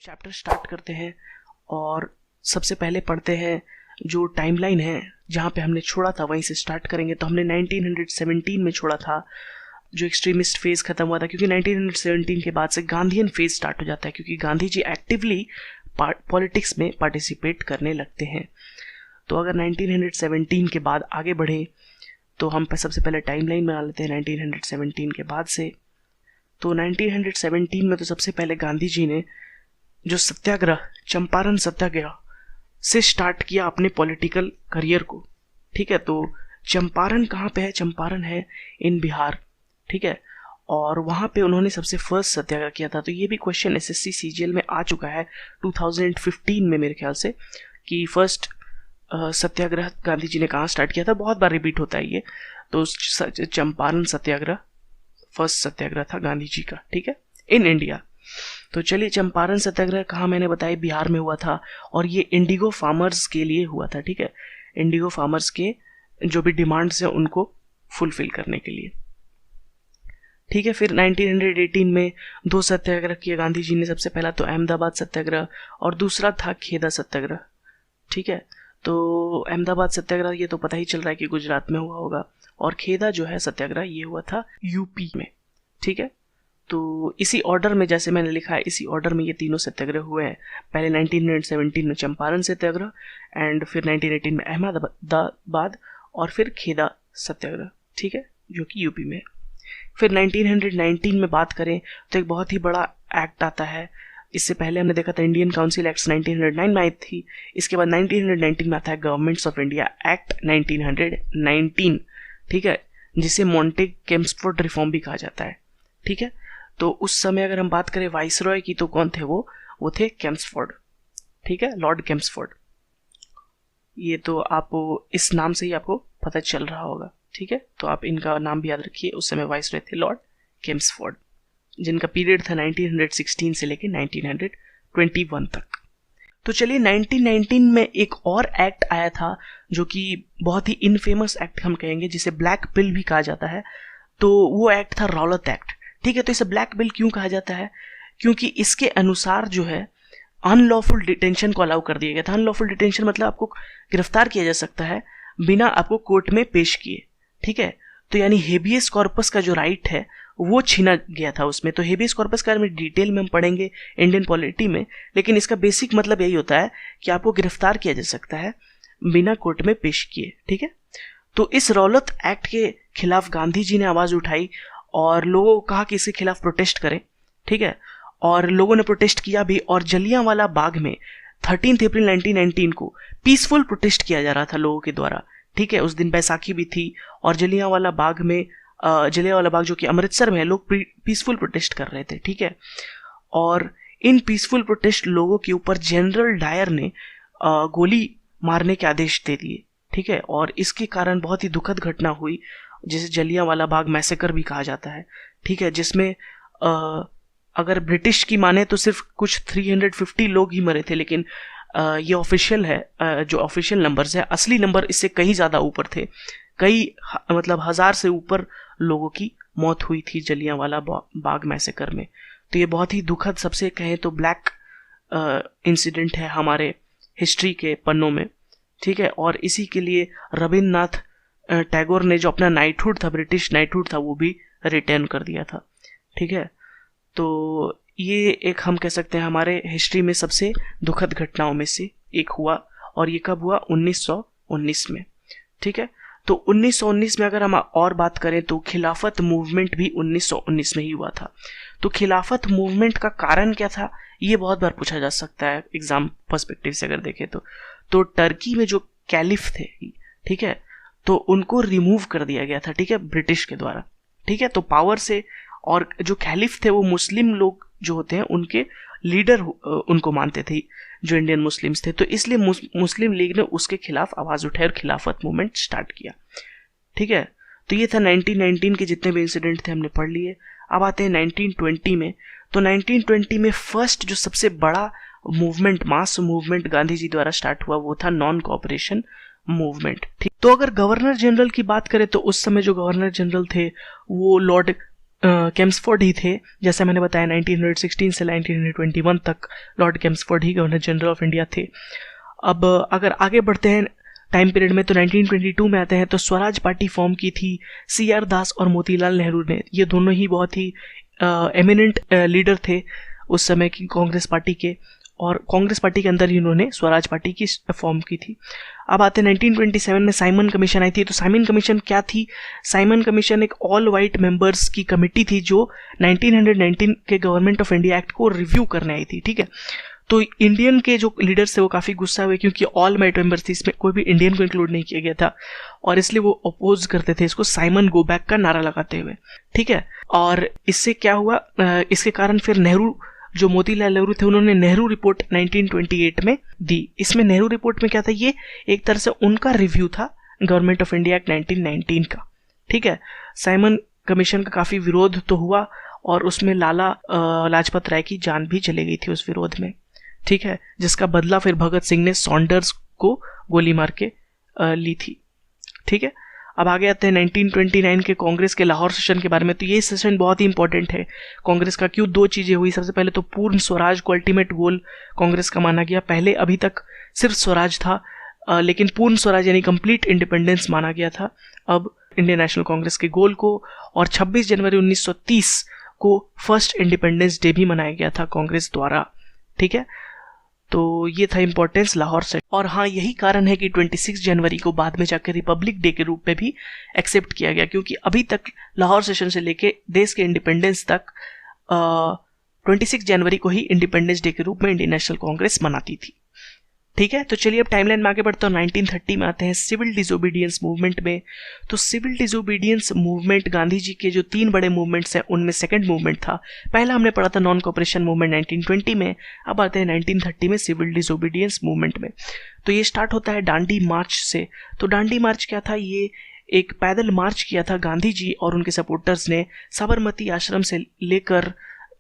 Chapter start करते हैं और सबसे पहले पढ़ते हैं जो टाइमलाइन है, जहाँ पे हमने छोड़ा था वहीं से स्टार्ट करेंगे। तो हमने 1917 में छोड़ा था, जो एक्सट्रीमिस्ट फेज खत्म हुआ था, क्योंकि 1917 के बाद से गांधीयन फेज स्टार्ट हो जाता है, क्योंकि गांधी जी एक्टिवली पॉलिटिक्स में पार्टिसिपेट करने लगते हैं। तो अगर 1917 के बाद आगे बढ़े तो हम सबसे पहले टाइमलाइन बना लेते हैं 1917 के बाद से। तो 1917 में तो सबसे पहले गांधी जी ने जो सत्याग्रह, चंपारण सत्याग्रह से स्टार्ट किया अपने पॉलिटिकल करियर को। ठीक है, तो चंपारण कहाँ पे है? चंपारण है इन बिहार। ठीक है, और वहाँ पे उन्होंने सबसे फर्स्ट सत्याग्रह किया था। तो ये भी क्वेश्चन एसएससी सीजीएल में आ चुका है 2015 में मेरे ख्याल से, कि फर्स्ट सत्याग्रह गांधी जी ने कहाँ स्टार्ट किया था। बहुत बार रिपीट होता है ये। तो चंपारण सत्याग्रह फर्स्ट सत्याग्रह था गांधी जी का, ठीक है, इन इंडिया। तो चलिए, चंपारण सत्याग्रह कहाँ, मैंने बताया बिहार में हुआ था, और ये इंडिगो फार्मर्स के लिए हुआ था। ठीक है, इंडिगो फार्मर्स के जो भी डिमांड्स हैं उनको फुलफिल करने के लिए। ठीक है, फिर 1918 में दो सत्याग्रह किए गांधी जी ने। सबसे पहला तो अहमदाबाद सत्याग्रह और दूसरा था खेदा सत्याग्रह। ठीक है, तो अहमदाबाद सत्याग्रह ये तो पता ही चल रहा है कि गुजरात में हुआ होगा, और खेदा जो है सत्याग्रह ये हुआ था यूपी में। ठीक है, तो इसी ऑर्डर में जैसे मैंने लिखा है, इसी ऑर्डर में ये तीनों सत्याग्रह हुए हैं। पहले 1917 में चंपारण सत्याग्रह, एंड फिर 1918 में अहमदाबाद, और फिर खेदा सत्याग्रह। ठीक है, जो कि यूपी में। फिर 1919 में बात करें तो एक बहुत ही बड़ा एक्ट आता है। इससे पहले हमने देखा था इंडियन काउंसिल एक्ट 1909 में आई थी। इसके बाद 1919 में आता है गवर्नमेंट्स ऑफ इंडिया एक्ट 1919। ठीक है, जिसे मॉन्टेग केम्सफोर्ड रिफॉर्म भी कहा जाता है। ठीक है, तो उस समय अगर हम बात करें वाइसरॉय की, तो कौन थे वो थे केम्सफोर्ड। ठीक है, लॉर्ड केम्सफोर्ड। ये तो आपको इस नाम से ही आपको पता चल रहा होगा। ठीक है, तो आप इनका नाम भी याद रखिए। उस समय वाइसरॉय थे लॉर्ड केम्सफोर्ड, जिनका पीरियड था 1916 से लेकर 1921 तक। तो चलिए, 1919 में एक और एक्ट आया था जो कि बहुत ही इनफेमस एक्ट हम कहेंगे, जिसे ब्लैक बिल भी कहा जाता है। तो वो एक्ट था रौलत एक्ट। ठीक है, तो इसे ब्लैक बिल क्यों कहा जाता है? क्योंकि इसके अनुसार जो है अनलॉफुल डिटेंशन को अलाउ कर दिया गया था। अनलॉफुल डिटेंशन मतलब आपको गिरफ्तार किया जा सकता है बिना आपको कोर्ट में पेश किए। ठीक है, तो यानी हेबियस कॉर्पस का जो राइट है वो छीना गया था उसमें। तो हेबियस कॉर्पस के बारे में डिटेल में हम पढ़ेंगे इंडियन पॉलिटी में, लेकिन इसका बेसिक मतलब यही होता है कि आपको गिरफ्तार किया जा सकता है बिना कोर्ट में पेश किए। ठीक है, तो इस रौलत एक्ट के खिलाफ गांधी जी ने आवाज उठाई और लोगों को कहा कि इसके खिलाफ प्रोटेस्ट करें। ठीक है, और लोगों ने प्रोटेस्ट किया भी, और जलियांवाला बाग में 13 अप्रैल 1919 को पीसफुल प्रोटेस्ट किया जा रहा था लोगों के द्वारा। ठीक है, उस दिन बैसाखी भी थी, और जलियांवाला बाग में जलियांवाला बाग जो कि अमृतसर में है, लोग पीसफुल प्रोटेस्ट कर रहे थे। ठीक है, और इन पीसफुल प्रोटेस्ट लोगों के ऊपर जनरल डायर ने गोली मारने के आदेश दे दिए। ठीक है, और इसके कारण बहुत ही दुखद घटना हुई, जिसे जलियांवाला बाग मैसेकर भी कहा जाता है। ठीक है, जिसमें अगर ब्रिटिश की माने तो सिर्फ कुछ 350 लोग ही मरे थे, लेकिन ये ऑफिशियल है, जो ऑफिशियल नंबर्स है, असली नंबर इससे कहीं ज़्यादा ऊपर थे। कई मतलब 1000 से ऊपर लोगों की मौत हुई थी जलियांवाला बाग मैसेकर में। तो ये बहुत ही दुखद, सबसे कहें तो ब्लैक इंसिडेंट है हमारे हिस्ट्री के पन्नों में। ठीक है, और इसी के लिए रविन्द्रनाथ टैगोर ने जो अपना नाइटहुड था, ब्रिटिश नाइटहुड था, वो भी रिटर्न कर दिया था। ठीक है, तो ये एक हम कह सकते हैं हमारे हिस्ट्री में सबसे दुखद घटनाओं में से एक हुआ, और ये कब हुआ? 1919 में। ठीक है, तो 1919 में अगर हम और बात करें तो खिलाफत मूवमेंट भी 1919 में ही हुआ था। तो खिलाफत मूवमेंट का कारण क्या था, ये बहुत बार पूछा जा सकता है एग्जाम पर्सपेक्टिव से अगर देखें तो टर्की में जो कैलिफ थे, ठीक है, तो उनको रिमूव कर दिया गया था। ठीक है, ब्रिटिश के द्वारा। ठीक है, तो पावर से, और जो कैलिफ थे वो मुस्लिम लोग जो होते हैं उनके लीडर उनको मानते थे, जो इंडियन मुस्लिम्स थे। तो इसलिए मुस्लिम लीग ने उसके खिलाफ आवाज उठाई और खिलाफत मूवमेंट स्टार्ट किया। ठीक है, तो ये था 1919 के जितने भी इंसिडेंट थे हमने पढ़ लिए। अब आते हैं 1920 में। तो 1920 में फर्स्ट जो सबसे बड़ा movement, mass movement Gandhi ji द्वारा स्टार्ट हुआ, वो था नॉन कोऑपरेशन मूवमेंट। ठीक, तो अगर गवर्नर जनरल की बात करें तो उस समय जो गवर्नर जनरल थे वो लॉर्ड केम्सफोर्ड ही थे। जैसे मैंने बताया 1916 से 1921 तक लॉर्ड केम्सफोर्ड ही गवर्नर जनरल ऑफ इंडिया थे। अब अगर आगे बढ़ते हैं टाइम पीरियड में तो 1922 में आते हैं तो स्वराज पार्टी फॉर्म की थी CR दास और मोतीलाल नेहरू ने। ये दोनों ही बहुत ही एमिनेंट लीडर थे उस समय की कांग्रेस पार्टी के, और कांग्रेस पार्टी के अंदर ही उन्होंने स्वराज पार्टी की फॉर्म की थी। अब आते हैं 1927 में साइमन कमीशन आई थी। तो साइमन कमीशन क्या थी? साइमन कमीशन एक ऑल वाइट मेंबर्स की कमेटी थी जो 1919 के गवर्नमेंट ऑफ इंडिया एक्ट को रिव्यू करने आई थी, ठीक है। तो इंडियन के जो लीडर्स थे वो काफ़ी गुस्सा हुए क्योंकि ऑल वाइट मेंबर्स थी, इसमें कोई भी इंडियन को इंक्लूड नहीं किया गया था, और इसलिए वो अपोज करते थे इसको साइमन गो बैक का नारा लगाते हुए, ठीक है। और इससे क्या हुआ, इसके कारण फिर नेहरू, जो मोतीलाल नेहरू थे, उन्होंने नेहरू रिपोर्ट 1928 में दी। इसमें नेहरू रिपोर्ट में क्या था, ये एक तरह से उनका रिव्यू था गवर्नमेंट ऑफ इंडिया एक्ट 1919 का, ठीक है। साइमन कमीशन का काफ़ी विरोध तो हुआ और उसमें लाला लाजपत राय की जान भी चली गई थी उस विरोध में, ठीक है, जिसका बदला फिर भगत सिंह ने सॉन्डर्स को गोली मार के ली थी, ठीक है। अब आगे आते हैं 1929 के कांग्रेस के लाहौर सेशन के बारे में। तो ये सेशन बहुत ही इंपॉर्टेंट है कांग्रेस का। क्यों? दो चीज़ें हुई। सबसे पहले तो पूर्ण स्वराज को अल्टीमेट गोल कांग्रेस का माना गया। पहले अभी तक सिर्फ स्वराज था, लेकिन पूर्ण स्वराज यानी कंप्लीट इंडिपेंडेंस माना गया था अब इंडियन नेशनल कांग्रेस के गोल को। और 26 जनवरी 1930 को फर्स्ट इंडिपेंडेंस डे भी मनाया गया था कांग्रेस द्वारा, ठीक है। तो ये था इंपॉर्टेंस लाहौर से। और हाँ, यही कारण है कि 26 जनवरी को बाद में जाकर रिपब्लिक डे के रूप में भी एक्सेप्ट किया गया, क्योंकि अभी तक लाहौर सेशन से लेके देश के इंडिपेंडेंस तक 26 जनवरी को ही इंडिपेंडेंस डे के रूप में इंडियन नेशनल कांग्रेस मनाती थी, ठीक है। तो चलिए अब टाइमलाइन में आगे बढ़ते हैं। 1930 में आते हैं सिविल डिसोबीडियंस मूवमेंट में। तो civil disobedience movement Gandhi ji के जो 3 बड़े मूवमेंट्स हैं उनमें सेकंड मूवमेंट था। पहला हमने पढ़ा था नॉन कोऑपरेशन मूवमेंट 1920 में। अब आते हैं 1930 में सिविल डिसोबीडियंस मूवमेंट में। तो ये स्टार्ट होता है डांडी मार्च से। तो डांडी मार्च क्या था? ये एक पैदल मार्च किया था गांधी जी और उनके सपोर्टर्स ने साबरमती आश्रम से लेकर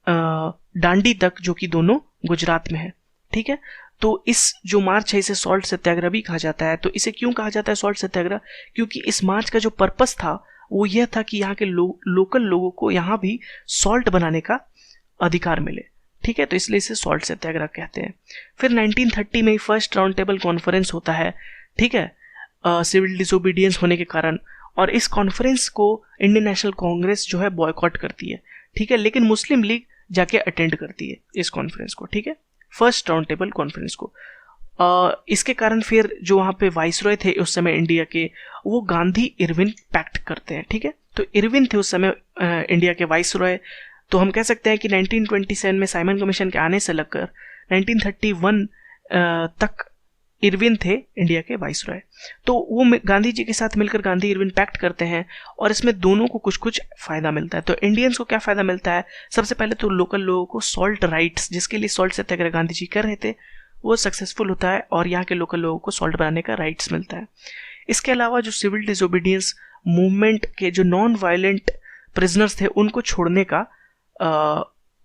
डांडी तक, जो कि दोनों गुजरात में है, ठीक है। तो इस जो मार्च है इसे सॉल्ट सत्याग्रह भी कहा जाता है। तो इसे क्यों कहा जाता है सॉल्ट सत्याग्रह? क्योंकि इस मार्च का जो पर्पस था वो यह था कि यहाँ के लोकल लोगों को यहाँ भी सॉल्ट बनाने का अधिकार मिले, ठीक है। तो इसलिए इसे सॉल्ट सत्याग्रह कहते हैं। फिर 1930 में फर्स्ट राउंड टेबल कॉन्फ्रेंस होता है, ठीक है, सिविल डिसोबीडियंस होने के कारण। और इस कॉन्फ्रेंस को इंडियन नेशनल कांग्रेस जो है बॉयकॉट करती है, ठीक है, लेकिन मुस्लिम लीग जाके अटेंड करती है इस कॉन्फ्रेंस को, ठीक है, फर्स्ट राउंड टेबल कॉन्फ्रेंस को। इसके कारण फिर जो वहाँ पे वाइसरॉय थे उस समय इंडिया के, वो गांधी इरविन पैक्ट करते हैं, ठीक है। तो इरविन थे उस समय इंडिया के वाइसरॉय। तो हम कह सकते हैं कि 1927 में साइमन कमीशन के आने से लगकर 1931 तक इरविन थे इंडिया के वाइसरॉय। तो वो गांधी जी के साथ मिलकर गांधी इरविन पैक्ट करते हैं और इसमें दोनों को कुछ कुछ फायदा मिलता है। तो इंडियंस को क्या फायदा मिलता है? सबसे पहले तो लोकल लोगों को सॉल्ट राइट्स, जिसके लिए सॉल्ट सत्याग्रह गांधी जी कर रहे थे, वो सक्सेसफुल होता है और यहाँ के लोकल लोगों को सॉल्ट बनाने का राइट्स मिलता है। इसके अलावा जो सिविल डिसोबीडियंस मूवमेंट के जो नॉन वायलेंट प्रिजनर्स थे उनको छोड़ने का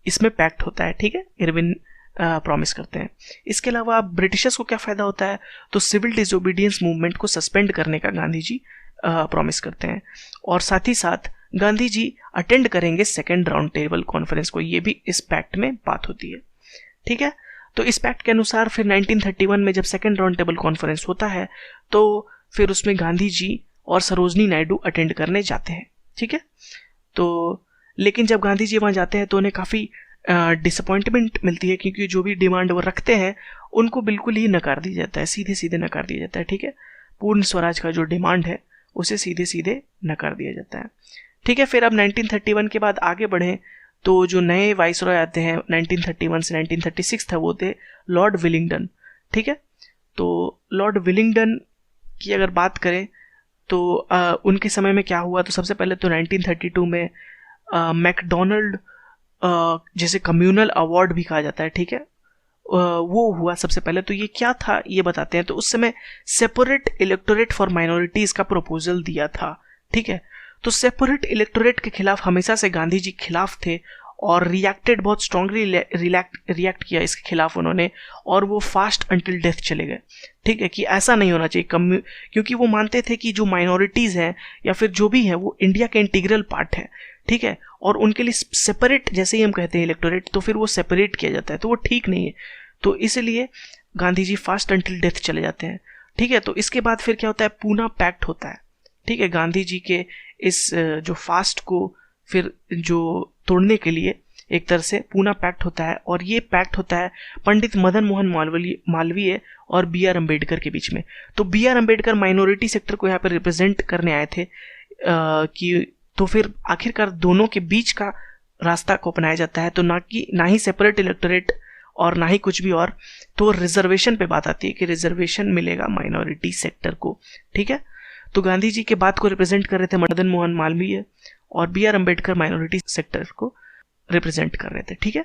इसमें पैक्ट होता है, ठीक है, इरविन प्रॉमिस करते हैं। इसके अलावा ब्रिटिशर्स को क्या फ़ायदा होता है? तो सिविल डिसोबीडियंस मूवमेंट को सस्पेंड करने का गांधी जी प्रॉमिस करते हैं और साथ ही साथ गांधी जी अटेंड करेंगे सेकेंड राउंड टेबल कॉन्फ्रेंस को। ये भी इस पैक्ट में बात होती है, ठीक है। तो इस पैक्ट के अनुसार फिर 1931 में जब सेकेंड राउंड टेबल कॉन्फ्रेंस होता है तो फिर उसमें गांधी जी और सरोजनी नायडू अटेंड करने जाते हैं, ठीक है। तो लेकिन जब गांधी जी वहाँ जाते हैं तो उन्हें काफ़ी डिसअपॉइंटमेंट मिलती है, क्योंकि जो भी डिमांड वो रखते हैं उनको बिल्कुल ही नकार दिया जाता है, सीधे सीधे नकार दिया जाता है, ठीक है। पूर्ण स्वराज का जो डिमांड है उसे सीधे सीधे नकार दिया जाता है, ठीक है। फिर अब 1931 के बाद आगे बढ़ें तो जो नए वाइसरॉय आते हैं 1931 से 1936 था, वो थे लॉर्ड विलिंगडन, ठीक है। तो लॉर्ड विलिंगडन की अगर बात करें तो उनके समय में क्या हुआ? तो सबसे पहले तो 1932 में मैकडोनल्ड जैसे कम्युनल अवार्ड भी कहा जाता है, ठीक है, वो हुआ सबसे पहले। तो ये क्या था ये बताते हैं। तो उस समय सेपरेट इलेक्टोरेट फॉर माइनॉरिटीज़ का प्रपोजल दिया था, ठीक है। तो सेपरेट इलेक्टोरेट के खिलाफ हमेशा से गांधी जी खिलाफ थे और रिएक्टेड, बहुत स्ट्रांगली रिएक्ट किया इसके खिलाफ उन्होंने, और वो फास्ट अंटिल डेथ चले गए, ठीक है, कि ऐसा नहीं होना चाहिए क्योंकि वो मानते थे कि जो माइनॉरिटीज़ हैं या फिर जो भी हैं वो इंडिया के इंटीग्रल पार्ट है, ठीक है, और उनके लिए सेपरेट, जैसे ही हम कहते हैं इलेक्टोरेट, तो फिर वो सेपरेट किया जाता है, तो वो ठीक नहीं है। तो इसलिए Gandhi ji fast until death चले जाते हैं। ठीक है, तो इसके बाद फिर क्या होता है, पूना पैक्ट होता है। ठीक है, गांधी जी के इस जो फास्ट को फिर जो तोड़ने के लिए एक तरह से पूना पैक्ट होता है, और ये पैक्ट होता है पंडित मदन मोहन मालवीय और बी आर अम्बेडकर के बीच में। तो B R Ambedkar minority sector को यहाँ पर रिप्रेजेंट करने आए थे कि तो फिर आखिरकार दोनों के बीच का रास्ता को अपनाया जाता है, तो ना ही सेपरेट इलेक्टोरेट और ना ही कुछ भी और, तो रिजर्वेशन पे बात आती है कि रिजर्वेशन मिलेगा माइनॉरिटी सेक्टर को। ठीक है, तो गांधी जी के बात को रिप्रेजेंट कर रहे थे मदन मोहन मालवीय, और B R Ambedkar minority sector को रिप्रेजेंट कर रहे थे। ठीक है,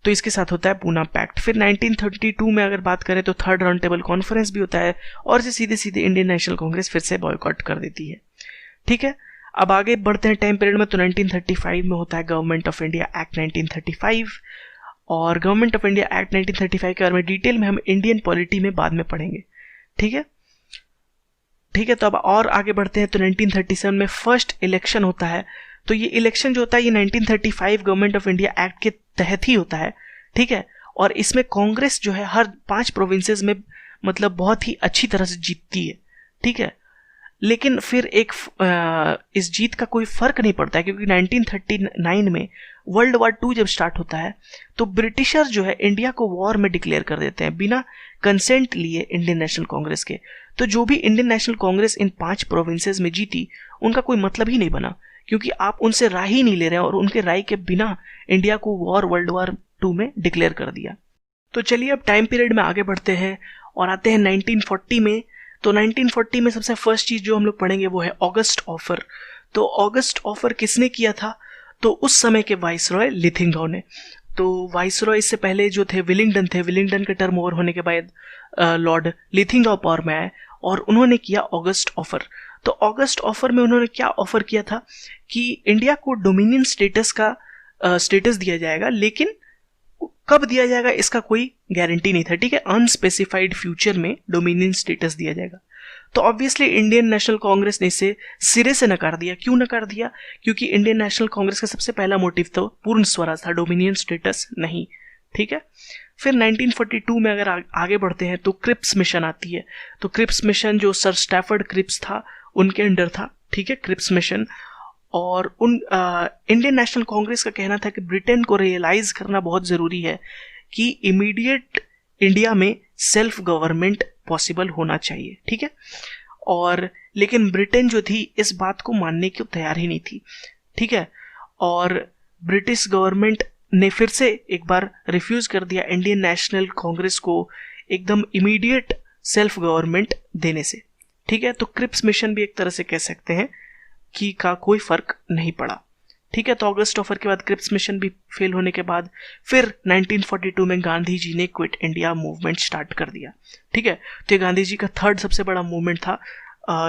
तो इसके साथ होता है पूना पैक्ट। फिर 1932 में अगर बात करें तो थर्ड राउंड टेबल कॉन्फ्रेंस भी होता है, और जो सीधे सीधे इंडियन नेशनल कांग्रेस फिर से बॉयकॉट कर देती है। ठीक है, अब आगे बढ़ते हैं टाइम पीरियड में, तो 1935 में होता है गवर्नमेंट ऑफ इंडिया एक्ट 1935, और गवर्नमेंट ऑफ इंडिया एक्ट 1935 के बारे में डिटेल में हम इंडियन पॉलिटी में बाद में पढ़ेंगे। ठीक है, ठीक है, तो अब और आगे बढ़ते हैं, तो 1937 में फर्स्ट इलेक्शन होता है। तो ये इलेक्शन जो होता है ये 1935 गवर्नमेंट ऑफ इंडिया एक्ट के तहत ही होता है। ठीक है, और इसमें कांग्रेस जो है हर 5 प्रोविंसेस में मतलब बहुत ही अच्छी तरह से जीतती है। ठीक है, लेकिन फिर एक इस जीत का कोई फर्क नहीं पड़ता है, क्योंकि 1939 में वर्ल्ड वार 2 जब स्टार्ट होता है तो ब्रिटिशर जो है इंडिया को वॉर में डिक्लेयर कर देते हैं बिना कंसेंट लिए इंडियन नेशनल कांग्रेस के। तो जो भी इंडियन नेशनल कांग्रेस इन 5 प्रोविंसेस में जीती उनका कोई मतलब ही नहीं बना, क्योंकि आप उनसे राय ही नहीं ले रहे हैं, और उनके राय के बिना इंडिया को वर्ल्ड वार 2 में डिक्लेयर कर दिया। तो चलिए अब टाइम पीरियड में आगे बढ़ते हैं और आते हैं 1940 में। तो 1940 में सबसे फर्स्ट चीज जो हम लोग पढ़ेंगे वो है ऑगस्ट ऑफर। तो ऑगस्ट ऑफर किसने किया था, तो उस समय के वाइसरॉय लिथिंगहाउ ने। तो वाइसरॉय इससे पहले जो थे विलिंगडन थे, विलिंगडन के टर्म ओवर होने के बाद लॉर्ड लिथिंगहाउ पावर में आए और उन्होंने किया ऑगस्ट ऑफर। तो ऑगस्ट ऑफर में उन्होंने क्या ऑफर किया था कि इंडिया को डोमिनियन स्टेटस का स्टेटस दिया जाएगा, लेकिन कब दिया जाएगा इसका कोई गारंटी नहीं था। ठीक है, अनस्पेसिफाइड फ्यूचर में डोमिनियन स्टेटस दिया जाएगा। तो ऑब्वियसली इंडियन नेशनल कांग्रेस ने इसे सिरे से नकार दिया। क्यों नकार दिया, क्योंकि इंडियन नेशनल कांग्रेस का सबसे पहला मोटिव तो पूर्ण स्वराज था, डोमिनियन स्टेटस नहीं। ठीक है, फिर 1942 में अगर आगे बढ़ते हैं तो क्रिप्स मिशन आती है। तो क्रिप्स मिशन जो सर स्टैफर्ड क्रिप्स था उनके अंडर था। ठीक है, क्रिप्स मिशन, और इंडियन नेशनल कांग्रेस का कहना था कि ब्रिटेन को रियलाइज करना बहुत ज़रूरी है कि इमीडिएट इंडिया में सेल्फ गवर्नमेंट पॉसिबल होना चाहिए। ठीक है, और लेकिन ब्रिटेन जो थी इस बात को मानने को तैयार ही नहीं थी। ठीक है, और ब्रिटिश गवर्नमेंट ने फिर से एक बार रिफ्यूज कर दिया इंडियन नेशनल कांग्रेस को एकदम इमीडिएट सेल्फ गवर्नमेंट देने से। ठीक है, तो क्रिप्स मिशन भी एक तरह से कह सकते हैं कि का कोई फर्क नहीं पड़ा। ठीक है, तो अगस्त ऑफर के बाद क्रिप्स मिशन भी फेल होने के बाद फिर 1942 में गांधी जी ने क्विट इंडिया मूवमेंट स्टार्ट कर दिया। ठीक है, तो ये गांधी जी का थर्ड सबसे बड़ा मूवमेंट था,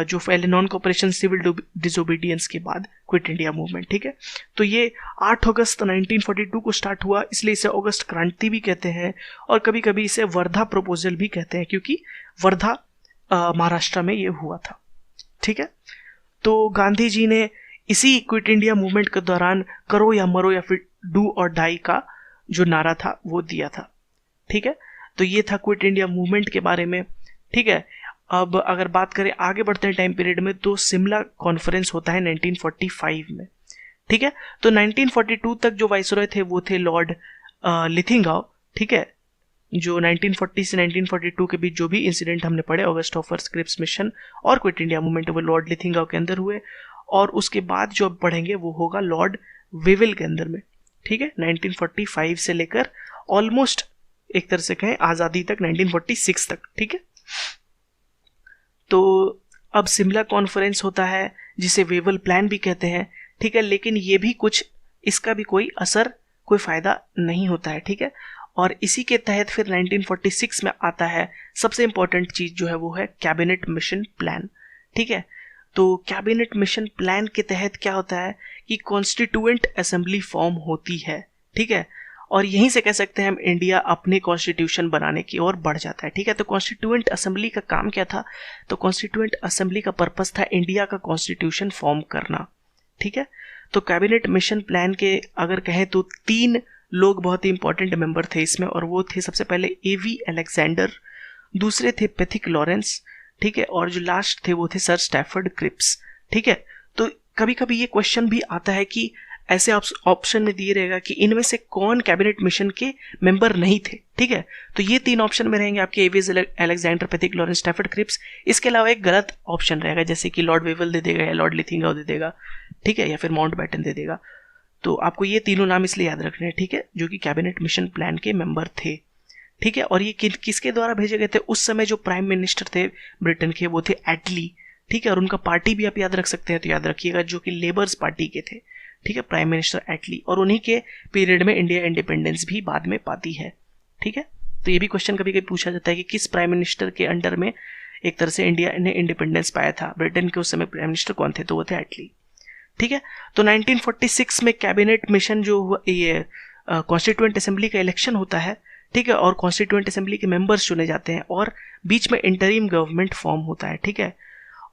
जो फैले नॉन कॉपरेशन सिविल डिसोबीडियंस के बाद क्विट इंडिया मूवमेंट। ठीक है, तो ये 8 अगस्त 1942 को स्टार्ट हुआ, इसलिए इसे अगस्त क्रांति भी कहते हैं, और कभी कभी इसे वर्धा प्रपोजल भी कहते हैं, क्योंकि वर्धा महाराष्ट्र में ये हुआ था। ठीक है, तो गांधी जी ने इसी क्विट इंडिया मूवमेंट के दौरान करो या मरो या फिर डू और डाई का जो नारा था वो दिया था। ठीक है, तो ये था क्विट इंडिया मूवमेंट के बारे में। ठीक है, अब अगर बात करें आगे बढ़ते हैं टाइम पीरियड में, तो शिमला कॉन्फ्रेंस होता है 1945 में। ठीक है, तो 1942 तक जो वाइसरॉय थे वो थे लॉर्ड लिथिंगहाउ। ठीक है, जो 1940 से 1942 के बीच जो भी इंसिडेंट हमने पढ़े, ऑगस्ट ऑफर, क्रिप्स मिशन और क्विट इंडिया मूवमेंट, वो लॉर्ड लिथिंगहाउ के अंदर हुए, और उसके बाद जो अब पढ़ेंगे वो होगा लॉर्ड वेविल के अंदर में। ठीक है, 1945 से लेकर ऑलमोस्ट एक तरह से कहें आज़ादी तक, 1946 तक। ठीक है, तो अब शिमला कॉन्फ्रेंस होता है जिसे वेवल प्लान भी कहते हैं। ठीक है, लेकिन ये भी कुछ इसका भी कोई असर, कोई फायदा नहीं होता है। ठीक है, और इसी के तहत फिर 1946 में आता है सबसे इंपॉर्टेंट चीज जो है वो है कैबिनेट मिशन प्लान। ठीक है, तो कैबिनेट मिशन प्लान के तहत क्या होता है कि कॉन्स्टिट्यूएंट असेंबली फॉर्म होती है। ठीक है, और यहीं से कह सकते हैं हम इंडिया अपने कॉन्स्टिट्यूशन बनाने की ओर बढ़ जाता है। ठीक है, तो कॉन्स्टिट्यूएंट असेंबली का काम क्या था, तो कॉन्स्टिट्यूएंट असेंबली का पर्पस था इंडिया का कॉन्स्टिट्यूशन फॉर्म करना। ठीक है, तो कैबिनेट मिशन प्लान के अगर कहें तो 3 लोग बहुत ही इंपॉर्टेंट मेंबर थे इसमें, और वो थे सबसे पहले एवी अलेक्जेंडर, दूसरे थे पैथिक लॉरेंस, ठीक है, और जो लास्ट थे वो थे सर स्टैफर्ड क्रिप्स, ठीक है। तो कभी कभी ये क्वेश्चन भी आता है कि ऐसे ऑप्शन में दिए रहेगा कि इनमें से कौन कैबिनेट मिशन के मेंबर नहीं थे, ठीक है। तो ये 3 ऑप्शन में रहेंगे आपके A V Alexander, Pethick Lawrence, Stafford Cripps. इसके अलावा एक गलत ऑप्शन रहेगा, जैसे कि लॉर्ड वेवल दे देगा या लॉर्ड लिथिंगाउ दे देगा, ठीक है, या फिर माउंटबैटन दे देगा। तो आपको ये तीनों नाम इसलिए याद रखने हैं, ठीक है, जो कि कैबिनेट मिशन प्लान के मेंबर थे, ठीक है। और ये किसके द्वारा भेजे गए थे? उस समय जो प्राइम मिनिस्टर थे ब्रिटेन के वो थे एटली, ठीक है, और उनका पार्टी भी आप याद रख सकते हैं, तो याद रखिएगा, जो कि लेबर्स पार्टी के थे, ठीक है, प्राइम मिनिस्टर एटली। और उन्हीं के पीरियड में इंडिया इंडिपेंडेंस भी बाद में पाती है, ठीक है। तो ये भी क्वेश्चन कभी कभी पूछा जाता है कि किस प्राइम मिनिस्टर के अंडर में एक तरह से इंडिया ने इंडिपेंडेंस पाया था। ब्रिटेन के उस समय प्राइम मिनिस्टर कौन थे? तो वो थे एटली, ठीक है। तो 1946 में कैबिनेट मिशन जो हुआ, ये कॉन्स्टिट्यूएंट असेंबली का इलेक्शन होता है, ठीक है, और कॉन्स्टिट्यूएंट असेंबली के मेंबर्स चुने जाते हैं और बीच में इंटरिम गवर्नमेंट फॉर्म होता है, ठीक है।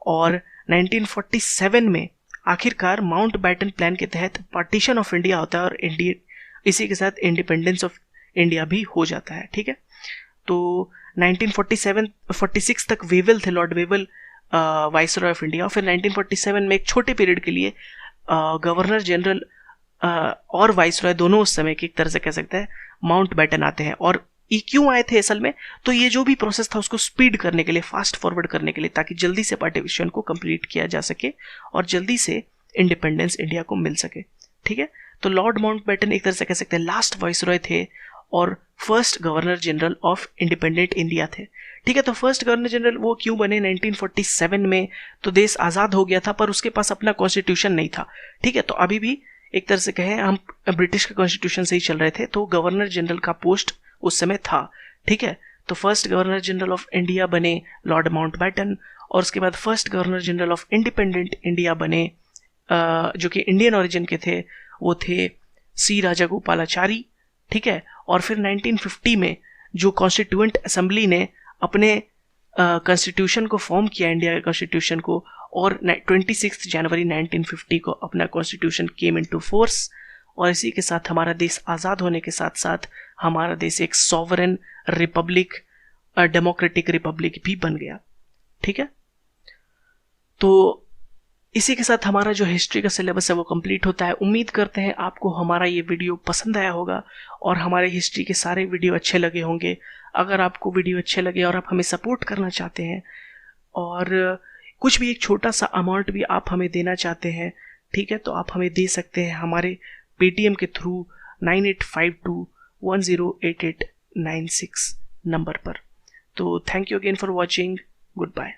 और 1947 में आखिरकार माउंटबैटन प्लान के तहत पार्टीशन ऑफ इंडिया होता है और इंडिया इसी के साथ इंडिपेंडेंस ऑफ इंडिया भी हो जाता है, ठीक है। तो 1946 तक वेवल थे, Lord Wavell viceroy of India. फिर 1947 में एक छोटे पीरियड के लिए गवर्नर जनरल और वाइसरॉय दोनों उस समय की एक तरह से कह सकते हैं माउंटबैटन आते हैं। और ये क्यों आए थे असल में? तो ये जो भी प्रोसेस था उसको स्पीड करने के लिए, फास्ट फॉरवर्ड करने के लिए, ताकि जल्दी से पार्टीशन को कंप्लीट किया जा सके और जल्दी से इंडिपेंडेंस इंडिया को मिल सके, ठीक है। तो लॉर्ड माउंटबैटन एक तरह से कह सकते हैं लास्ट वाइसरॉय थे और first governor general of independent India थे, ठीक है। तो फर्स्ट गवर्नर जनरल वो क्यों बने? 1947 में तो देश आज़ाद हो गया था पर उसके पास अपना कॉन्स्टिट्यूशन नहीं था, ठीक है। तो अभी भी एक तरह से कहें हम ब्रिटिश के कॉन्स्टिट्यूशन से ही चल रहे थे, तो गवर्नर जनरल का पोस्ट उस समय था, ठीक है। तो first governor general of India बने लॉर्ड माउंटबैटन, और उसके बाद first governor general of independent India बने जो कि इंडियन ओरिजिन के थे, वो थे सी राजागोपालाचारी, ठीक है। और फिर 1950 में जो कॉन्स्टिट्यूएंट असेंबली ने अपने कॉन्स्टिट्यूशन को फॉर्म किया, इंडिया के कॉन्स्टिट्यूशन को, और 26 जनवरी 1950 को अपना कॉन्स्टिट्यूशन केम इनटू फोर्स, और इसी के साथ हमारा देश आज़ाद होने के साथ साथ हमारा देश एक सॉवरेन रिपब्लिक, डेमोक्रेटिक रिपब्लिक भी बन गया, ठीक है। तो इसी के साथ हमारा जो हिस्ट्री का सिलेबस है वो कंप्लीट होता है। उम्मीद करते हैं आपको हमारा ये वीडियो पसंद आया होगा और हमारे हिस्ट्री के सारे वीडियो अच्छे लगे होंगे। अगर आपको वीडियो अच्छे लगे और आप हमें सपोर्ट करना चाहते हैं और कुछ भी एक छोटा सा अमाउंट भी आप हमें देना चाहते हैं, ठीक है, तो आप हमें दे सकते हैं हमारे पेटीएम के थ्रू 9852108896 नंबर पर। तो thank you again for watching, good bye.